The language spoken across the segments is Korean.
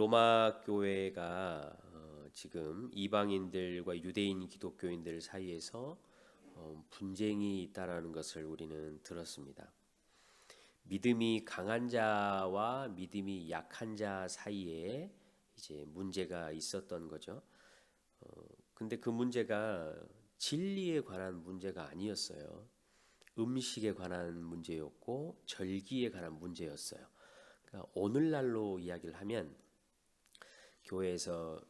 로마 교회가 지금 이방인들과 유대인 기독교인들 사이에서 분쟁이 있다라는 것을 우리는 들었습니다. 믿음이 강한 자와 믿음이 약한 자 사이에 이제 문제가 있었던 거죠. 근데 그 문제가 진리에 관한 문제가 아니었어요. 음식에 관한 문제였고 절기에 관한 문제였어요. 그러니까 오늘날로 이야기를 하면 교회에서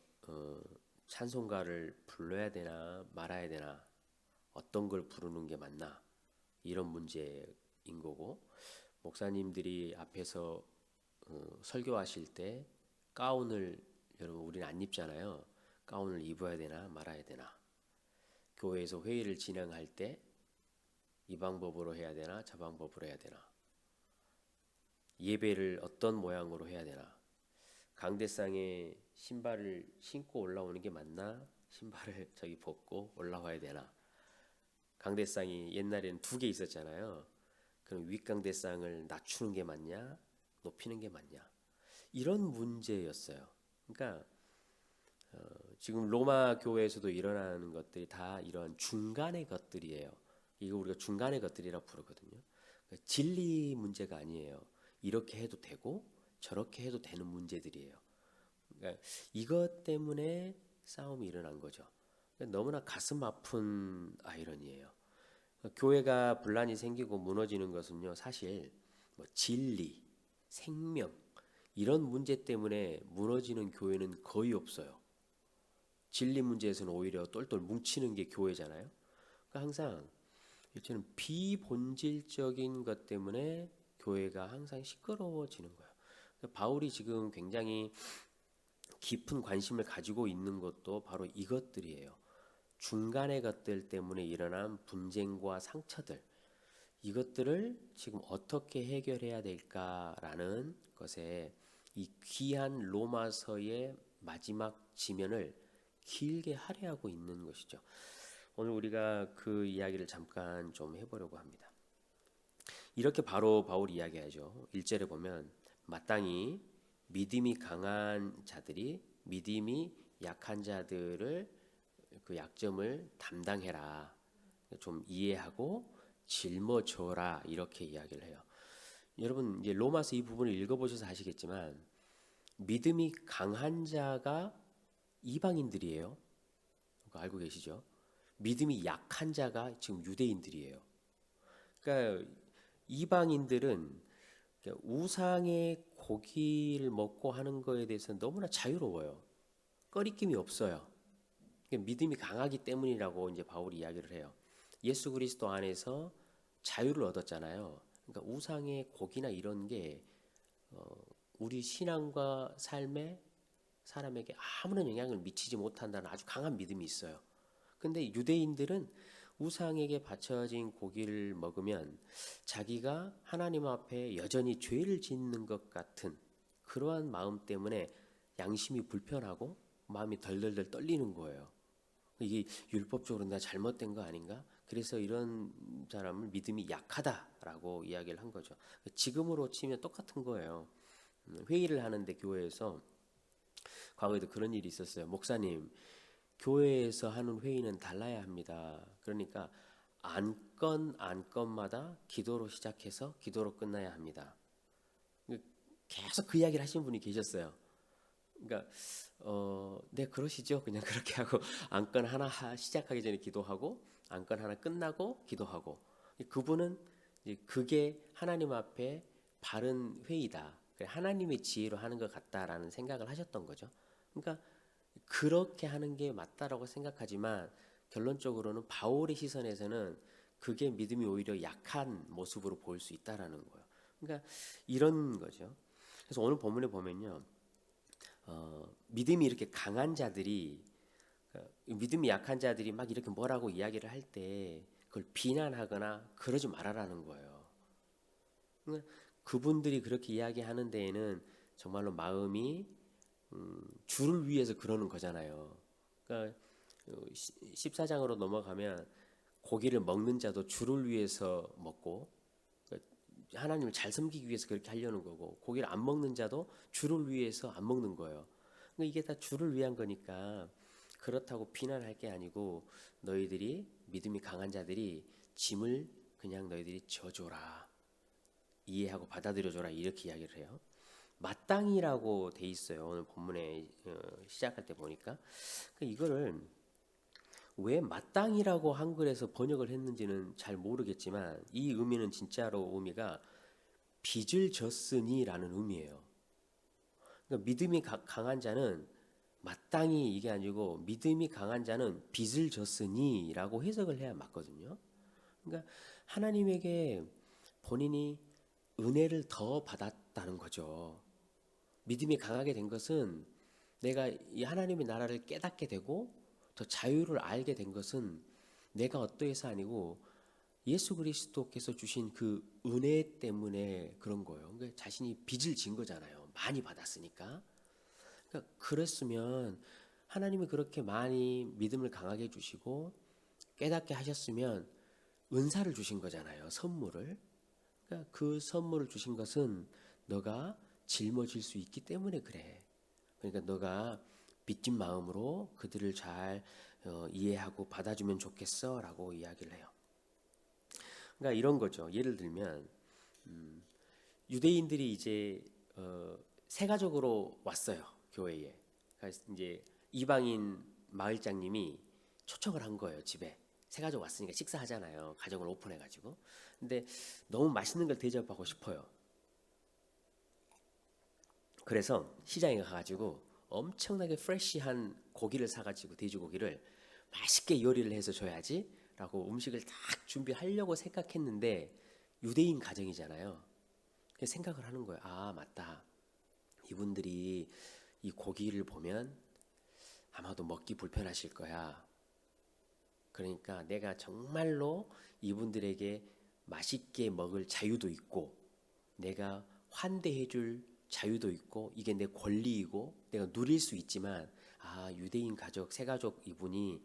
찬송가를 불러야 되나 말아야 되나, 어떤 걸 부르는 게 맞나, 이런 문제인 거고, 목사님들이 앞에서 설교하실 때 가운을, 여러분 우리는 안 입잖아요. 가운을 입어야 되나 말아야 되나, 교회에서 회의를 진행할 때 이 방법으로 해야 되나 저 방법으로 해야 되나, 예배를 어떤 모양으로 해야 되나, 강대상에 신발을 신고 올라오는 게 맞나, 신발을 저기 벗고 올라와야 되나, 강대상이 옛날에는 두 개 있었잖아요. 그럼 윗강대상을 낮추는 게 맞냐 높이는 게 맞냐, 이런 문제였어요. 그러니까 지금 로마 교회에서도 일어나는 것들이 다 이런 중간의 것들이에요. 이거 우리가 중간의 것들이라고 부르거든요. 그러니까 진리 문제가 아니에요. 이렇게 해도 되고 저렇게 해도 되는 문제들이에요. 그러니까 이것 때문에 싸움이 일어난 거죠. 그러니까 너무나 가슴 아픈 아이러니예요. 교회가 분란이 생기고 무너지는 것은요, 사실 뭐 진리, 생명, 이런 문제 때문에 무너지는 교회는 거의 없어요. 진리 문제에서는 오히려 똘똘 뭉치는 게 교회잖아요. 그러니까 항상 저는 비본질적인 것 때문에 교회가 항상 시끄러워지는 거예요. 그러니까 바울이 지금 굉장히 깊은 관심을 가지고 있는 것도 바로 이것들이에요. 중간의 것들 때문에 일어난 분쟁과 상처들, 이것들을 지금 어떻게 해결해야 될까라는 것에 이 귀한 로마서의 마지막 지면을 길게 할애하고 있는 것이죠. 오늘 우리가 그 이야기를 잠깐 좀 해보려고 합니다. 이렇게 바로 바울이 이야기하죠. 1절에 보면 마땅히 믿음이 강한 자들이 믿음이 약한 자들을, 그 약점을 담당해라, 좀 이해하고 짊어져라, 이렇게 이야기를 해요. 여러분 이제 로마서 이 부분을 읽어보셔서 아시겠지만 믿음이 강한 자가 이방인들이에요. 그거 알고 계시죠? 믿음이 약한 자가 지금 유대인들이에요. 그러니까 이방인들은 우상의 고기를 먹고 하는 거에 대해서 너무나 자유로워요. 꺼리낌이 없어요. 믿음이 강하기 때문이라고 이제 바울이 이야기를 해요. 예수 그리스도 안에서 자유를 얻었잖아요. 그러니까 우상의 고기나 이런 게 우리 신앙과 삶에, 사람에게 아무런 영향을 미치지 못한다는 아주 강한 믿음이 있어요. 근데 유대인들은 우상에게 바쳐진 고기를 먹으면 자기가 하나님 앞에 여전히 죄를 짓는 것 같은 그러한 마음 때문에 양심이 불편하고 마음이 덜덜덜 떨리는 거예요. 이게 율법적으로 내가 잘못된 거 아닌가? 그래서 이런 사람을 믿음이 약하다라고 이야기를 한 거죠. 지금으로 치면 똑같은 거예요. 회의를 하는데 교회에서, 과거에도 그런 일이 있었어요. 목사님, 교회에서 하는 회의는 달라야 합니다. 그러니까 안건마다 기도로 시작해서 기도로 끝나야 합니다. 계속 그 이야기를 하시는 분이 계셨어요. 그러니까 네 그러시죠. 그냥 그렇게 하고 안건 하나 시작하기 전에 기도하고 안건 하나 끝나고 기도하고, 그분은 이제 그게 하나님 앞에 바른 회의다, 하나님의 지혜로 하는 것 같다라는 생각을 하셨던 거죠. 그러니까 그렇게 하는 게 맞다라고 생각하지만 결론적으로는 바울의 시선에서는 그게 믿음이 오히려 약한 모습으로 보일 수 있다라는 거예요. 그러니까 이런 거죠. 그래서 오늘 본문에 보면요, 믿음이 이렇게 강한 자들이, 믿음이 약한 자들이 막 이렇게 뭐라고 이야기를 할 때 그걸 비난하거나 그러지 말아라는 거예요. 그러니까 그분들이 그렇게 이야기하는 데에는 정말로 마음이 주를 위해서 그러는 거잖아요. 그러니까 14장으로 넘어가면 고기를 먹는 자도 주를 위해서 먹고, 그러니까 하나님을 잘 섬기기 위해서 그렇게 하려는 거고, 고기를 안 먹는 자도 주를 위해서 안 먹는 거예요. 그러니까 이게 다 주를 위한 거니까 그렇다고 비난할 게 아니고, 너희들이 믿음이 강한 자들이 짐을 그냥 너희들이 져줘라, 이해하고 받아들여줘라, 이렇게 이야기를 해요. 마땅히라고 돼 있어요. 오늘 본문에 시작할 때 보니까. 이거를 왜 마땅히라고 한글에서 번역을 했는지는 잘 모르겠지만, 이 의미는 진짜로 의미가 빚을 졌으니라는 의미예요. 그러니까 믿음이 강한 자는 마땅히 이게 아니고, 믿음이 강한 자는 빚을 졌으니라고 해석을 해야 맞거든요. 그러니까 하나님에게 본인이 은혜를 더 받았다는 거죠. 믿음이 강하게 된 것은, 내가 이 하나님의 나라를 깨닫게 되고 더 자유를 알게 된 것은 내가 어떠해서 아니고 예수 그리스도께서 주신 그 은혜 때문에 그런 거예요. 그러니까 자신이 빚을 진 거잖아요. 많이 받았으니까. 그러니까 그랬으면, 하나님이 그렇게 많이 믿음을 강하게 해주시고 깨닫게 하셨으면 은사를 주신 거잖아요. 선물을. 그러니까 그 선물을 주신 것은 너가 짊어질 수 있기 때문에 그래. 그러니까 너가 빚진 마음으로 그들을 잘 이해하고 받아주면 좋겠어 라고 이야기를 해요. 그러니까 이런 거죠. 예를 들면 유대인들이 이제 세가족으로 왔어요, 교회에. 그래서 이제 이방인 마을장님이 초청을 한 거예요. 집에 세가족 왔으니까 식사하잖아요, 가정을 오픈해가지고. 근데 너무 맛있는 걸 대접하고 싶어요. 그래서 시장에 가가지고 엄청나게 프레시한 고기를 사가지고, 돼지고기를 맛있게 요리를 해서 줘야지 라고 음식을 딱 준비하려고 생각했는데, 유대인 가정이잖아요. 그래서 생각을 하는 거예요. 아, 맞다, 이분들이 이 고기를 보면 아마도 먹기 불편하실 거야. 그러니까 내가 정말로 이분들에게 맛있게 먹을 자유도 있고, 내가 환대해 줄 자유도 있고, 이게 내 권리이고 내가 누릴 수 있지만, 아, 유대인 가족, 새가족 이분이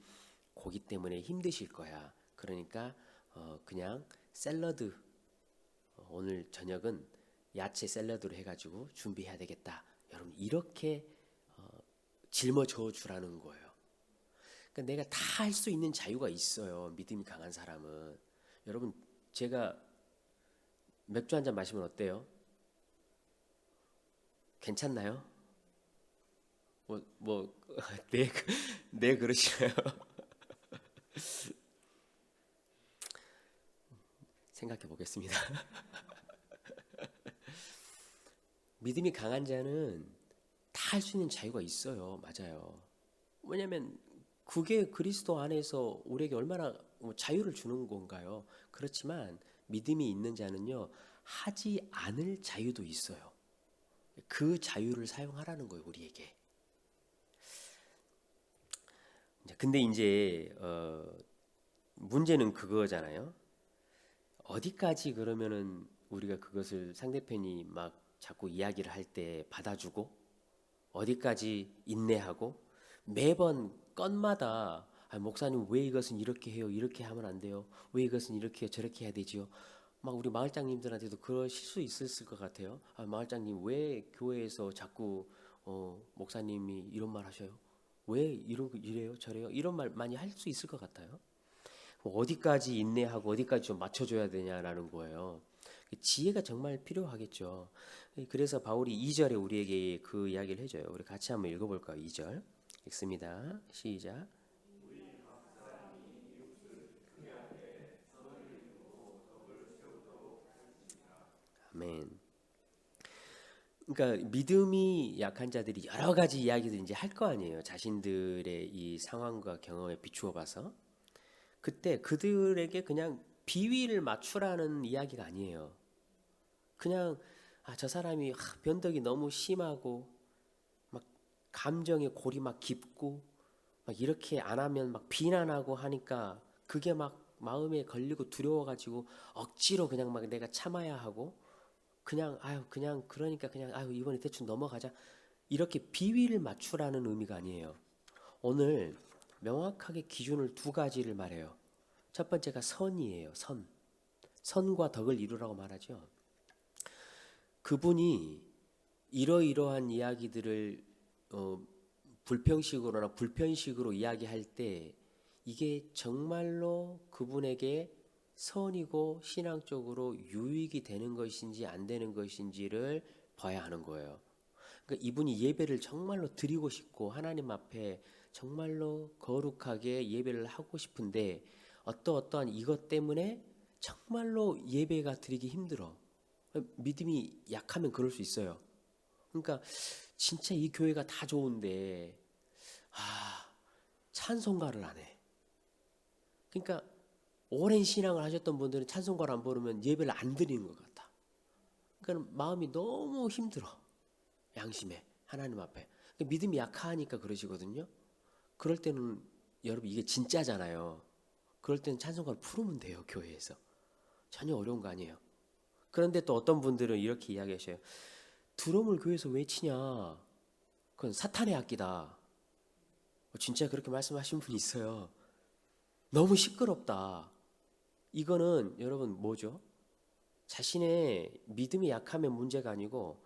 고기 때문에 힘드실 거야. 그러니까 그냥 샐러드, 오늘 저녁은 야채 샐러드로 해가지고 준비해야 되겠다. 여러분, 이렇게 짊어져 주라는 거예요. 그러니까 내가 다 할 수 있는 자유가 있어요, 믿음이 강한 사람은. 여러분, 제가 맥주 한 잔 마시면 어때요? 괜찮나요? 네, 네, 그러시나요? 생각해 보겠습니다. 믿음이 강한 자는 다 할 수 있는 자유가 있어요. 맞아요. 왜냐하면 그게 그리스도 안에서 우리에게 얼마나 자유를 주는 건가요? 그렇지만 믿음이 있는 자는요, 하지 않을 자유도 있어요. 그 자유를 사용하라는 거예요, 우리에게. 근데 이제 문제는 그거잖아요. 어디까지 그러면은 우리가 그것을 상대편이 막 자꾸 이야기를 할 때 받아주고, 어디까지 인내하고, 매번 건마다 아, 목사님 왜 이것은 이렇게 해요? 이렇게 하면 안 돼요. 왜 이것은 이렇게 해요? 저렇게 해야 되지요? 막 우리 마을장님들한테도 그러실 수 있었을 것 같아요. 아, 마을장님 왜 교회에서 자꾸 목사님이 이런 말 하셔요? 왜 이래요? 저래요? 이런 말 많이 할 수 있을 것 같아요. 어디까지 인내하고 어디까지 좀 맞춰줘야 되냐라는 거예요. 지혜가 정말 필요하겠죠. 그래서 바울이 2절에 우리에게 그 이야기를 해줘요. 우리 같이 한번 읽어볼까요? 2절 읽습니다. 시작. 아멘. 그러니까 믿음이 약한 자들이 여러 가지 이야기들 이제 할 거 아니에요. 자신들의 이 상황과 경험에 비추어 봐서. 그때 그들에게 그냥 비위를 맞추라는 이야기가 아니에요. 그냥 아, 저 사람이 변덕이 너무 심하고 막 감정의 골이 막 깊고 막 이렇게 안 하면 막 비난하고 하니까 그게 막 마음에 걸리고 두려워가지고 억지로 그냥 막 내가 참아야 하고, 그냥 아유 그냥 그러니까 그냥 아유 이번에 대충 넘어가자, 이렇게 비위를 맞추라는 의미가 아니에요. 오늘 명확하게 기준을 두 가지를 말해요. 첫 번째가 선이에요. 선과 덕을 이루라고 말하죠. 그분이 이러이러한 이야기들을 불평식으로나 불편식으로 이야기할 때 이게 정말로 그분에게 선이고 신앙적으로 유익이 되는 것인지 안 되는 것인지를 봐야 하는 거예요. 그러니까 이분이 예배를 정말로 드리고 싶고 하나님 앞에 정말로 거룩하게 예배를 하고 싶은데 어떠한 이것 때문에 정말로 예배가 드리기 힘들어. 믿음이 약하면 그럴 수 있어요. 그러니까 진짜 이 교회가 다 좋은데 찬송가를 안 해. 그러니까 오랜 신앙을 하셨던 분들은 찬송가를 안 부르면 예배를 안 드리는 것 같아. 그러니까 마음이 너무 힘들어. 양심에 하나님 앞에. 그러니까 믿음이 약하니까 그러시거든요. 그럴 때는 여러분 이게 진짜잖아요. 그럴 때는 찬송가를 부르면 돼요. 교회에서. 전혀 어려운 거 아니에요. 그런데 또 어떤 분들은 이렇게 이야기하셔요. 드럼을 교회에서 왜 치냐? 그건 사탄의 악기다. 진짜 그렇게 말씀하신 분이 있어요. 너무 시끄럽다. 이거는 여러분 뭐죠? 자신의 믿음이 약하면 문제가 아니고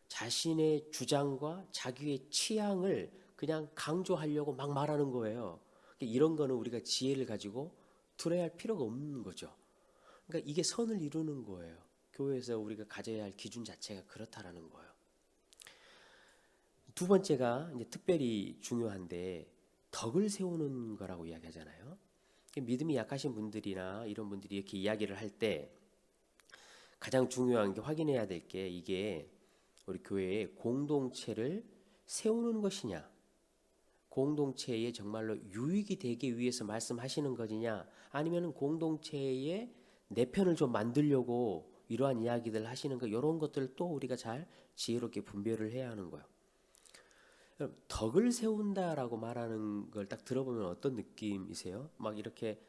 자신의 주장과 자기의 취향을 그냥 강조하려고 막 말하는 거예요. 이런 거는 우리가 지혜를 가지고 들어야 할 필요가 없는 거죠. 그러니까 이게 선을 이루는 거예요. 교회에서 우리가 가져야 할 기준 자체가 그렇다라는 거예요. 두 번째가 이제 특별히 중요한데 덕을 세우는 거라고 이야기하잖아요. 믿음이 약하신 분들이나 이런 분들이 이렇게 이야기를 할 때 가장 중요한 게 확인해야 될 게 이게 우리 교회의 공동체를 세우는 것이냐, 공동체에 정말로 유익이 되기 위해서 말씀하시는 것이냐, 아니면 공동체에 내 편을 좀 만들려고 이러한 이야기들 하시는 거, 이런 것들을 또 우리가 잘 지혜롭게 분별을 해야 하는 거예요. 덕을 세운다라고 말하는 걸 딱 들어보면 어떤 느낌이세요? 막 이렇게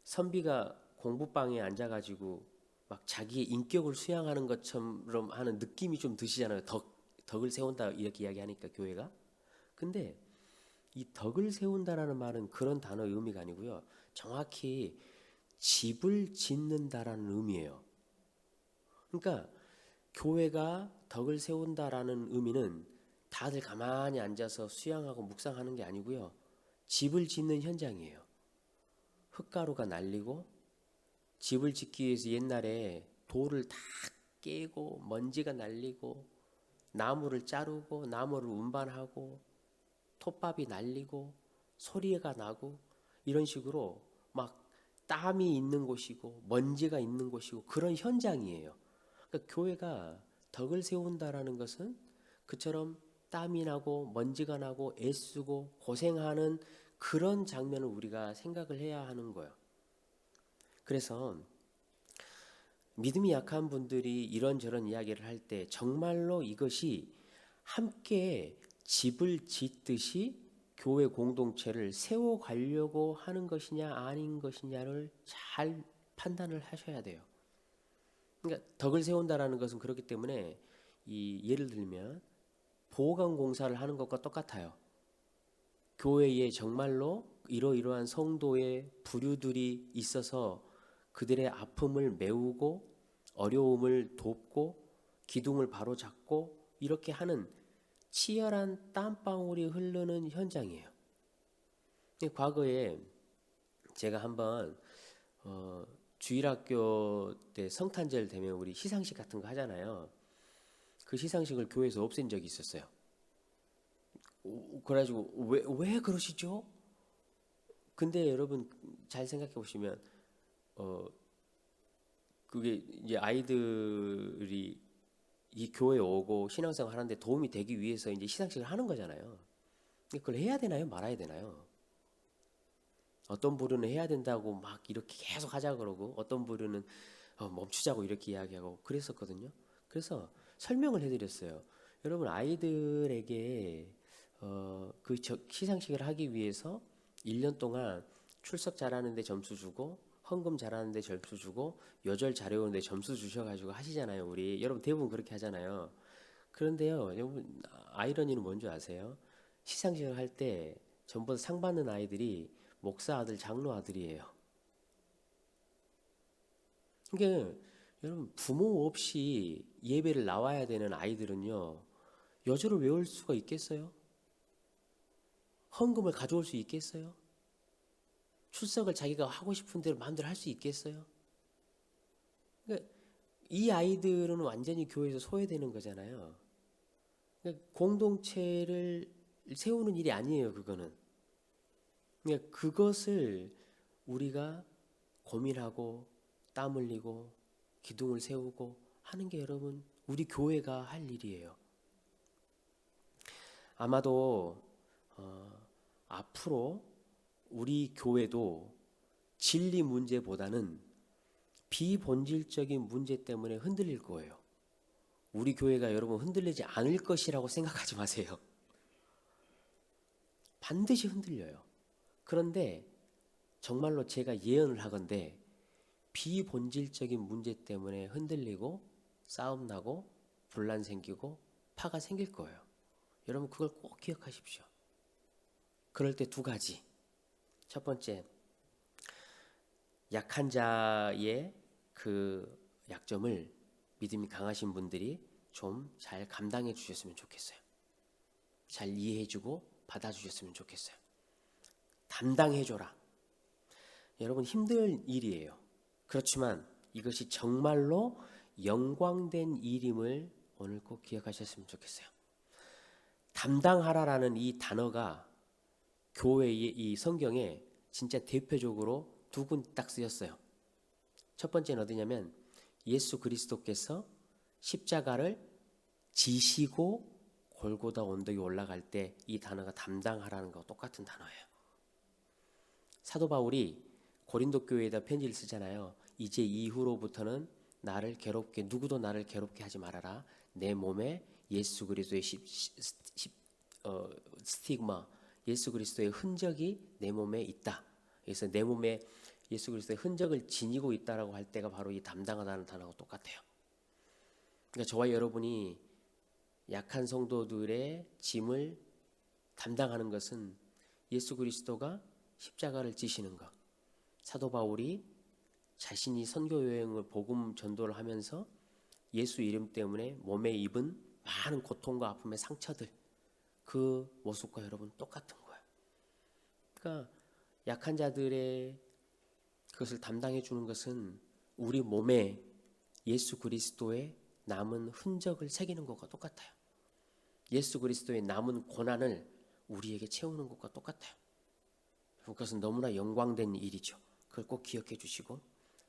선비가 공부방에 앉아가지고 막 자기의 인격을 수양하는 것처럼 하는 느낌이 좀 드시잖아요. 덕을 세운다 이렇게 이야기하니까 교회가. 근데 이 덕을 세운다라는 말은 그런 단어 의미가 아니고요. 정확히 집을 짓는다라는 의미예요. 그러니까 교회가 덕을 세운다라는 의미는 다들 가만히 앉아서 수양하고 묵상하는 게 아니고요. 집을 짓는 현장이에요. 흙가루가 날리고 집을 짓기 위해서 옛날에 돌을 다 깨고 먼지가 날리고 나무를 자르고 나무를 운반하고 톱밥이 날리고 소리가 나고 이런 식으로 막 땀이 있는 곳이고 먼지가 있는 곳이고 그런 현장이에요. 그러니까 교회가 덕을 세운다라는 것은 그처럼 땀이 나고 먼지가 나고 애쓰고 고생하는 그런 장면을 우리가 생각을 해야 하는 거예요. 그래서 믿음이 약한 분들이 이런저런 이야기를 할 때 정말로 이것이 함께 집을 짓듯이 교회 공동체를 세워가려고 하는 것이냐 아닌 것이냐를 잘 판단을 하셔야 돼요. 그러니까 덕을 세운다라는 것은 그렇기 때문에 예를 들면 보강 공사를 하는 것과 똑같아요. 교회에 정말로 이러이러한 성도의 부류들이 있어서 그들의 아픔을 메우고 어려움을 돕고 기둥을 바로잡고 이렇게 하는 치열한 땀방울이 흐르는 현장이에요. 과거에 제가 한번 주일학교 때 성탄절 되면 우리 시상식 같은 거 하잖아요. 그 시상식을 교회에서 없앤 적이 있었어요. 그래가지고 왜 그러시죠? 근데 여러분 잘 생각해 보시면 그게 이제 아이들이 이 교회에 오고 신앙생활 하는데 도움이 되기 위해서 이제 시상식을 하는 거잖아요. 그걸 해야 되나요? 말아야 되나요? 어떤 부류는 해야 된다고 막 이렇게 계속 하자 그러고 어떤 부류는 멈추자고 이렇게 이야기하고 그랬었거든요. 그래서 설명을 해드렸어요. 여러분 아이들에게 그 시상식을 하기 위해서 1년 동안 출석 잘하는데 점수 주고 헌금 잘하는데 점수 주고 요절 잘해오는데 점수 주셔가지고 하시잖아요. 우리 여러분 대부분 그렇게 하잖아요. 그런데요, 여러분 아이러니는 뭔지 아세요? 시상식을 할 때 전부 상 받는 아이들이 목사 아들, 장로 아들이에요. 그러니까 여러분, 부모 없이 예배를 나와야 되는 아이들은요, 여절을 외울 수가 있겠어요? 헌금을 가져올 수 있겠어요? 출석을 자기가 하고 싶은 대로 마음대로 할 수 있겠어요? 그러니까 이 아이들은 완전히 교회에서 소외되는 거잖아요. 그러니까 공동체를 세우는 일이 아니에요, 그거는. 그러니까 그것을 우리가 고민하고 땀 흘리고 기둥을 세우고 하는 게 여러분 우리 교회가 할 일이에요. 아마도 앞으로 우리 교회도 진리 문제보다는 비본질적인 문제 때문에 흔들릴 거예요. 우리 교회가 여러분 흔들리지 않을 것이라고 생각하지 마세요. 반드시 흔들려요. 그런데 정말로 제가 예언을 하건대 비본질적인 문제 때문에 흔들리고 싸움 나고 분란 생기고 파가 생길 거예요. 여러분 그걸 꼭 기억하십시오. 그럴 때 두 가지. 첫 번째, 약한 자의 그 약점을 믿음이 강하신 분들이 좀 잘 감당해 주셨으면 좋겠어요. 잘 이해해 주고 받아 주셨으면 좋겠어요. 담당해 줘라. 여러분 힘든 일이에요. 그렇지만 이것이 정말로 영광된 일임을 오늘 꼭 기억하셨으면 좋겠어요. 담당하라라는 이 단어가 교회의 이 성경에 진짜 대표적으로 두 군 딱 쓰였어요. 첫 번째는 어디냐면 예수 그리스도께서 십자가를 지시고 골고다 언덕에 올라갈 때 이 단어가 담당하라는 거 똑같은 단어예요. 사도 바울이 고린도 교회에다 편지를 쓰잖아요. 이제 이후로부터는 나를 괴롭게 누구도 나를 괴롭게 하지 말아라. 내 몸에 예수 그리스도의 스티그마, 예수 그리스도의 흔적이 내 몸에 있다. 그래서 내 몸에 예수 그리스도의 흔적을 지니고 있다라고 할 때가 바로 이 담당하다는 단어하고 똑같아요. 그러니까 저와 여러분이 약한 성도들의 짐을 담당하는 것은 예수 그리스도가 십자가를 지시는 것. 사도 바울이 자신이 선교 여행을 복음 전도를 하면서 예수 이름 때문에 몸에 입은 많은 고통과 아픔의 상처들, 그 모습과 여러분 똑같은 거예요. 그러니까 약한 자들의 그것을 담당해 주는 것은 우리 몸에 예수 그리스도의 남은 흔적을 새기는 것과 똑같아요. 예수 그리스도의 남은 고난을 우리에게 채우는 것과 똑같아요. 그것은 너무나 영광된 일이죠. 그걸 꼭 기억해 주시고,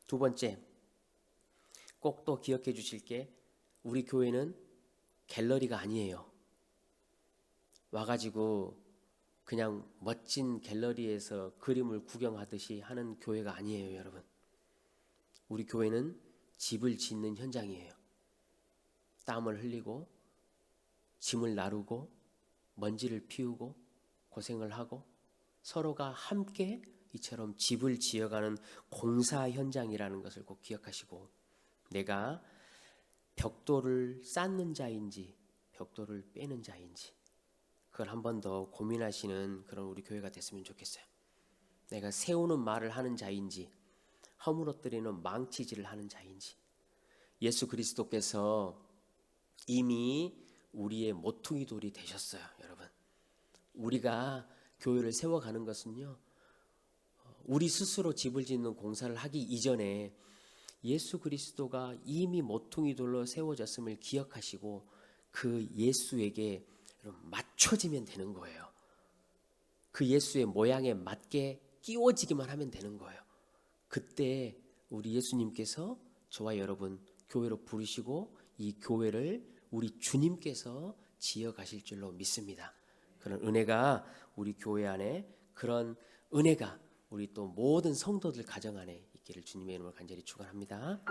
두 번째, 꼭 또 기억해 주실 게 우리 교회는 갤러리가 아니에요. 와가지고 그냥 멋진 갤러리에서 그림을 구경하듯이 하는 교회가 아니에요, 여러분. 우리 교회는 집을 짓는 현장이에요. 땀을 흘리고 짐을 나르고 먼지를 피우고 고생을 하고 서로가 함께 이처럼 집을 지어가는 공사 현장이라는 것을 꼭 기억하시고, 내가 벽돌을 쌓는 자인지 벽돌을 빼는 자인지 그걸 한 번 더 고민하시는 그런 우리 교회가 됐으면 좋겠어요. 내가 세우는 말을 하는 자인지 허물어뜨리는 망치질을 하는 자인지. 예수 그리스도께서 이미 우리의 모퉁이 돌이 되셨어요, 여러분. 우리가 교회를 세워가는 것은요, 우리 스스로 집을 짓는 공사를 하기 이전에 예수 그리스도가 이미 모퉁이 돌로 세워졌음을 기억하시고 그 예수에게 맞춰지면 되는 거예요. 그 예수의 모양에 맞게 끼워지기만 하면 되는 거예요. 그때 우리 예수님께서 저와 여러분 교회로 부르시고 이 교회를 우리 주님께서 지어가실 줄로 믿습니다. 그런 은혜가 우리 교회 안에, 그런 은혜가 우리 또 모든 성도들 가정 안에 있기를 주님의 이름으로 간절히 축원합니다.